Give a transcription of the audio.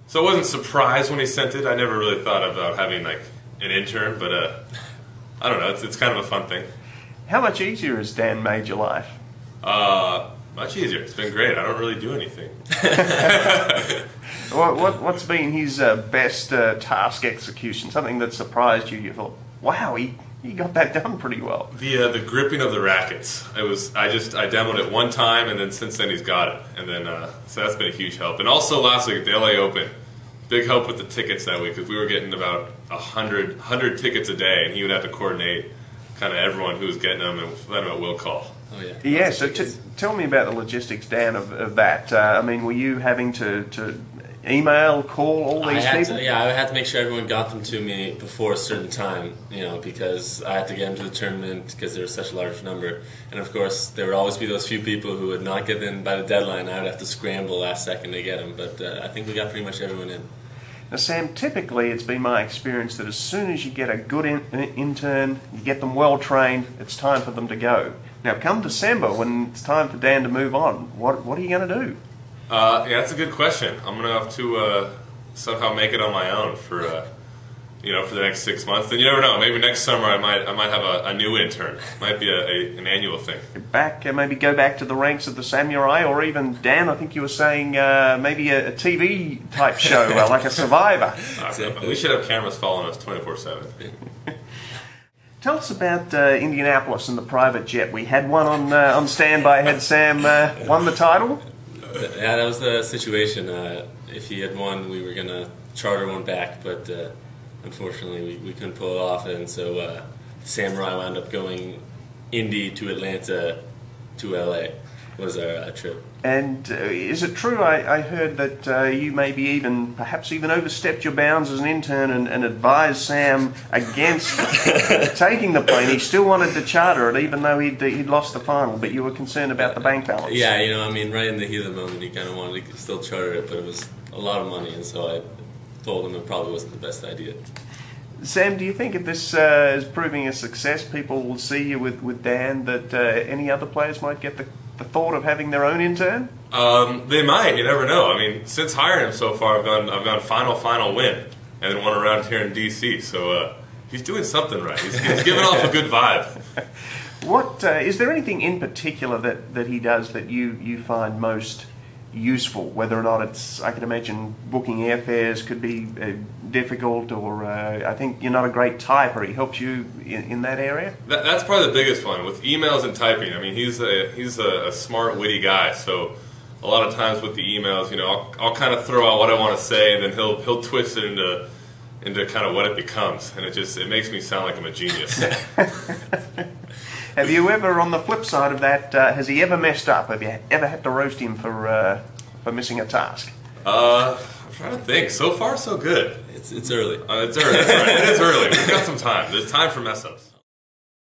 So I wasn't surprised when he sent it. I never really thought about having like an intern, but I don't know. It's kind of a fun thing. How much easier has Dan made your life? Much easier. It's been great. I don't really do anything. What's been his best task execution? Something that surprised you? You thought, wow, he got that done pretty well. The gripping of the rackets. I demoed it one time, and then since then he's got it. And then so that's been a huge help. And also last week at the LA Open, big help with the tickets that week because we were getting about 100 tickets a day, and he would have to coordinate kind of everyone who was getting them and let them at will call. Oh yeah. Yeah. So tell me about the logistics, Dan, of that. I mean, were you having to email, call all these people? I had to make sure everyone got them to me before a certain time, because I had to get them to the tournament because there was such a large number. And of course, there would always be those few people who would not get in by the deadline. I would have to scramble last second to get them. But I think we got pretty much everyone in. Now, Sam, typically it's been my experience that as soon as you get a good intern, you get them well trained, it's time for them to go. Now, come December, when it's time for Dan to move on, what are you going to do? Yeah, that's a good question. I'm gonna have to somehow make it on my own for for the next 6 months. Then you never know. Maybe next summer I might have a new intern. Might be an annual thing. Maybe go back to the ranks of the samurai, or even Dan. I think you were saying maybe a TV type show like a Survivor. We should have cameras following us 24/7. Tell us about Indianapolis and the private jet. We had one on standby. Had Sam won the title? Yeah, that was the situation. If he had won, we were going to charter one back, but unfortunately we couldn't pull it off, and so Samurai wound up going Indy to Atlanta to LA was our trip. And is it true, I heard that you maybe perhaps even overstepped your bounds as an intern and advised Sam against taking the plane. He still wanted to charter it even though he'd lost the final, but you were concerned about the bank balance. Yeah, right in the heat of the moment he kind of wanted to still charter it, but it was a lot of money, and so I told him it probably wasn't the best idea. Sam, do you think if this is proving a success, people will see you with Dan, that any other players might get the thought of having their own intern? They might. You never know. I mean, since hiring him so far, I've gone final win, and then one around here in DC. So he's doing something right. He's giving off a good vibe. Is there anything in particular that he does that you find most useful? Whether or not it's, I can imagine booking airfares could be difficult, or I think you're not a great typer. He helps you in that area. That's probably the biggest one with emails and typing. I mean, he's a smart, witty guy. So a lot of times with the emails, I'll kind of throw out what I want to say, and then he'll twist it into kind of what it becomes, and it makes me sound like I'm a genius. Have you ever, on the flip side of that, has he ever messed up? Have you ever had to roast him for missing a task? I'm trying to think. So far, so good. It's early. It's early. That's right. It is early. We've got some time. There's time for mess-ups.